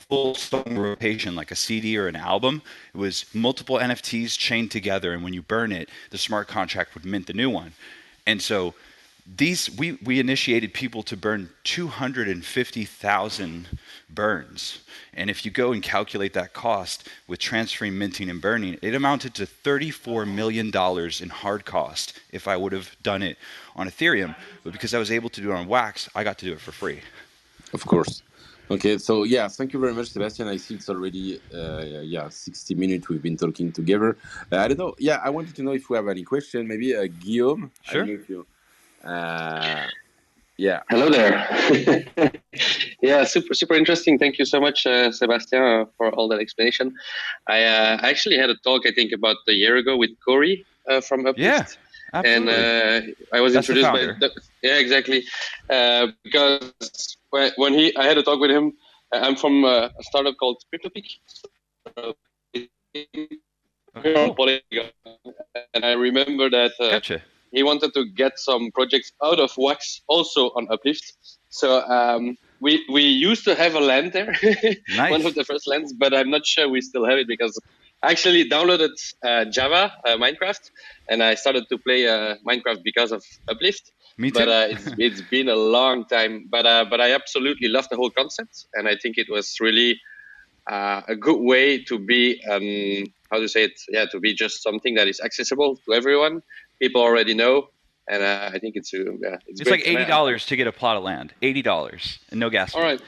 full song rotation, like a CD or an album. It was multiple NFTs chained together, and when you burn it, the smart contract would mint the new one. And so we initiated people to burn 250,000 burns, and if you go and calculate that cost with transferring, minting, and burning, it amounted to $34 million in hard cost if I would have done it on Ethereum. But because I was able to do it on Wax, I got to do it for free. of course. Okay, so yeah, thank you very much, Sebastian. I see it's already 60 minutes we've been talking together. I don't know. Yeah, I wanted to know if we have any question. Maybe Guillaume. I don't Sure. know if you. Yeah. Hello there. Yeah, super interesting. Thank you so much, Sebastian, for all that explanation. I actually had a talk, I think, about a year ago with Corey from Uplift. Yeah, absolutely. And I was That's introduced the founder. yeah, exactly. Because when I had a talk with him, I'm from a startup called CryptoPeak. Polygon. And I remember that Gotcha. he wanted to get some projects out of Wax also on Uplift. So we used to have a land there, Nice. one of the first lands, but I'm not sure we still have it because I actually downloaded Java, Minecraft, and I started to play Minecraft because of Uplift. Me too. But it's been a long time. But I absolutely love the whole concept, and I think it was really a good way to be how to say it? Yeah, to be just something that is accessible to everyone. People already know, and I think it's It's great. like $80 to get a plot of land. $80 and no gas fee. All right.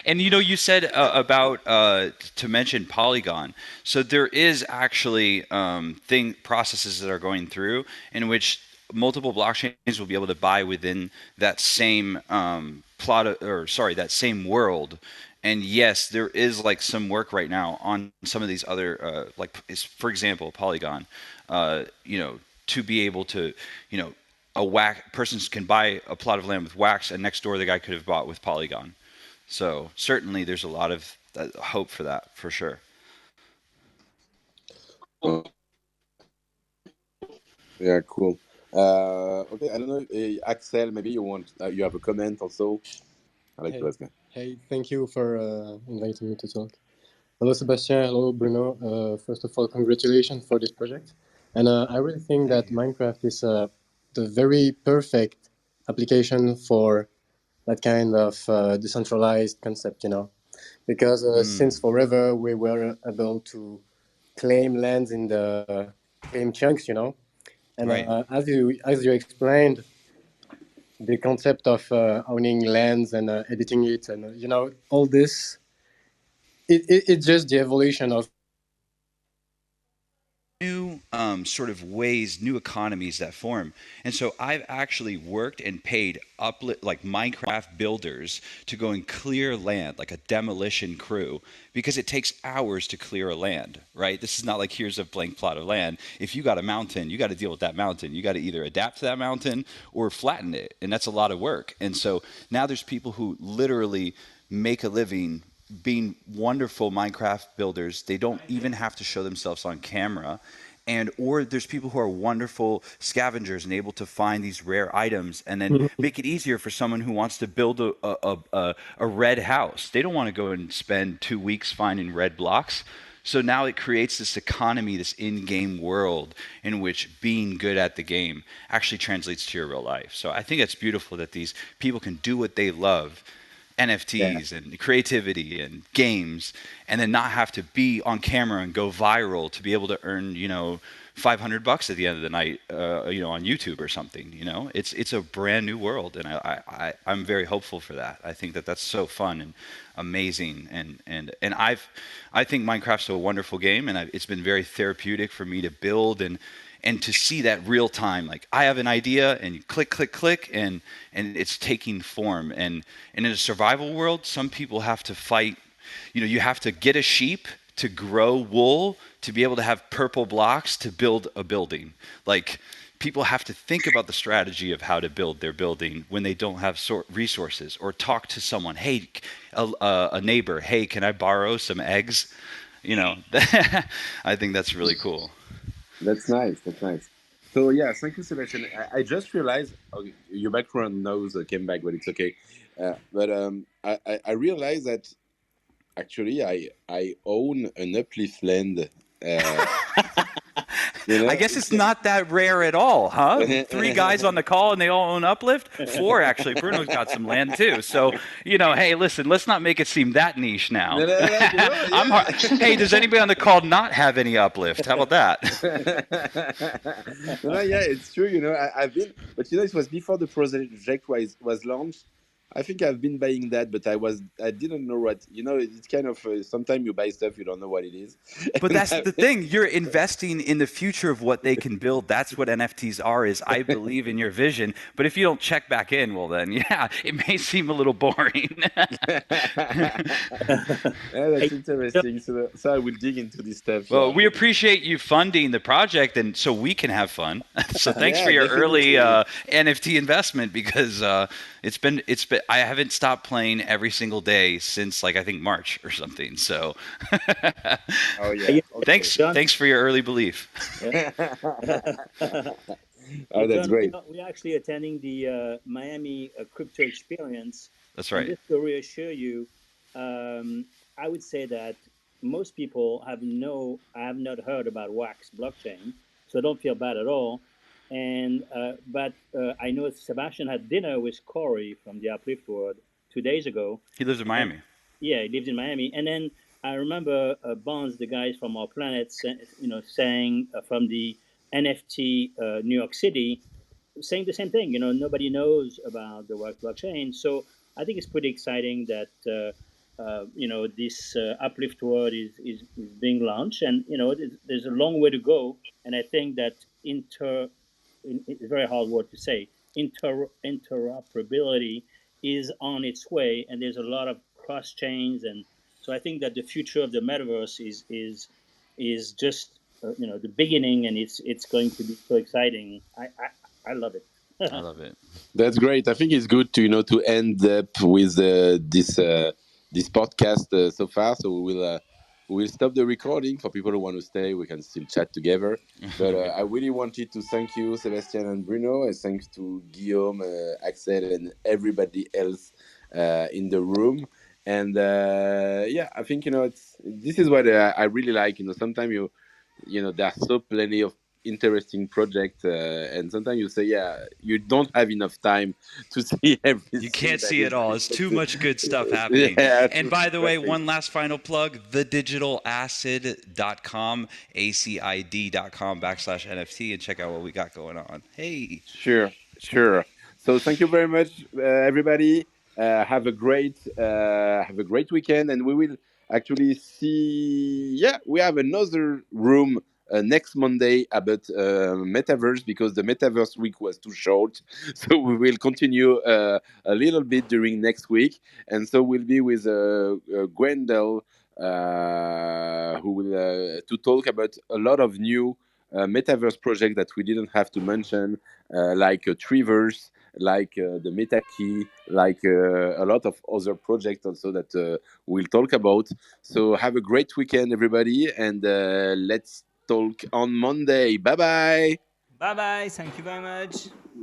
And you said about to mention Polygon. So there is actually processes that are going through in which multiple blockchains will be able to buy within that same that same world. And yes, there is like some work right now on some of these other for example, Polygon. To be able to, a persons can buy a plot of land with Wax, and next door the guy could have bought with Polygon. So certainly there's a lot of hope for that, for sure. Yeah, cool. Okay, I don't know, Axel. Maybe you have a comment also. I like to ask that. Hey, thank you for inviting me to talk. Hello, Sebastian. Hello, Bruno. First of all, congratulations for this project. And I really think that Minecraft is the very perfect application for that kind of decentralized concept, because since forever we were able to claim lands in the claim chunks, and Right. As you explained, the concept of owning lands and editing it, and all this, it's just the evolution of New sort of ways, new economies that form. And so I've actually worked and paid like Minecraft builders to go and clear land, like a demolition crew, because it takes hours to clear a land, right? This is not like here's a blank plot of land. If you got a mountain, you got to deal with that mountain. You got to either adapt to that mountain or flatten it. And that's a lot of work. And so now there's people who literally make a living being wonderful Minecraft builders. They don't even have to show themselves on camera, and or there's people who are wonderful scavengers and able to find these rare items and then make it easier for someone who wants to build a red house. They don't want to go and spend 2 weeks finding red blocks. So now it creates this economy, this in-game world in which being good at the game actually translates to your real life. So I think it's beautiful that these people can do what they love, Yeah. NFTs and creativity and games, and then not have to be on camera and go viral to be able to earn, $500 at the end of the night, on YouTube or something. It's a brand new world, and I'm very hopeful for that. I think that that's so fun and amazing, and I think Minecraft's a wonderful game, and it's been very therapeutic for me to build and to see that real time. Like I have an idea and you click click click and it's taking form. And in a survival world, some people have to fight. You have to get a sheep to grow wool to be able to have purple blocks to build a building. Like people have to think about the strategy of how to build their building when they don't have resources, or talk to someone. Hey, a neighbor, hey, can I borrow some eggs? I think that's really cool. That's nice. That's nice. So yeah, thank you, Sebastian. I just realized okay, your background noise came back, but it's okay. But I realized that actually I own an uplift land. Uh, I guess it's not that rare at all, huh? Three guys on the call and they all own Uplift? Four, actually. Bruno's got some land too. So, hey, listen, let's not make it seem that niche now. No, no, no, yeah. Hey, does anybody on the call not have any Uplift? How about that? No, yeah, it's true. I've been, but it was before the project was launched. I think I've been buying that, but I didn't know what. It's kind of sometimes you buy stuff you don't know what it is. But that's the thing. You're investing in the future of what they can build. That's what NFTs are, is I believe in your vision. But if you don't check back in, well then, yeah, it may seem a little boring. Yeah, that's interesting. So I will dig into this stuff. Well, we appreciate you funding the project, and so we can have fun. So thanks Yeah, for your early definitely. NFT investment, because it's been I haven't stopped playing every single day since I think March or something. So Oh yeah. Okay. John, thanks for your early belief. Oh, that's John, great. we're actually attending the Miami Crypto Experience, That's and right. just to reassure you, I would say that most people have not heard about Wax blockchain, so don't feel bad at all. And but I know Sebastian had dinner with Corey from the Uplift World 2 days ago, He lives in and Miami. yeah, he lives in Miami. And then I remember Bonds, the guys from our planet, saying from the NFT New York City, saying the same thing. Nobody knows about the Wax blockchain, so I think it's pretty exciting that this Uplift World is being launched, and there's a long way to go. And I think that it's a very hard word to say. Interoperability is on its way, and there's a lot of cross chains, and so I think that the future of the metaverse is just the beginning, and it's going to be so exciting. I love it. I love it. That's great. I think it's good to to end up with this podcast so far. So we will stop the recording. For people who want to stay, we can still chat together. But I really wanted to thank you, Sebastian and Bruno, and thanks to Guillaume, Axel, and everybody else in the room. And yeah, I think this is what I really like. Sometimes there are so plenty of interesting projects, and sometimes you say, yeah, you don't have enough time to see You everything can't that see is it all. being It's too much good stuff posted. happening. Yeah, And by the way, exactly. one last final plug, thedigitalacid.com, acid.com /NFT, and check out what we got going on. Hey. Sure, sure. So thank you very much, everybody. Have a great weekend, and we will actually see. Yeah, we have another room next Monday about metaverse, because the metaverse week was too short. So we will continue a little bit during next week, and so we'll be with Gwendal, who will to talk about a lot of new metaverse project that we didn't have to mention, like Treeverse, like the MetaKey, like a lot of other projects also that we'll talk about. So have a great weekend, everybody, and let's talk on Monday. Bye bye. Bye bye. Thank you very much.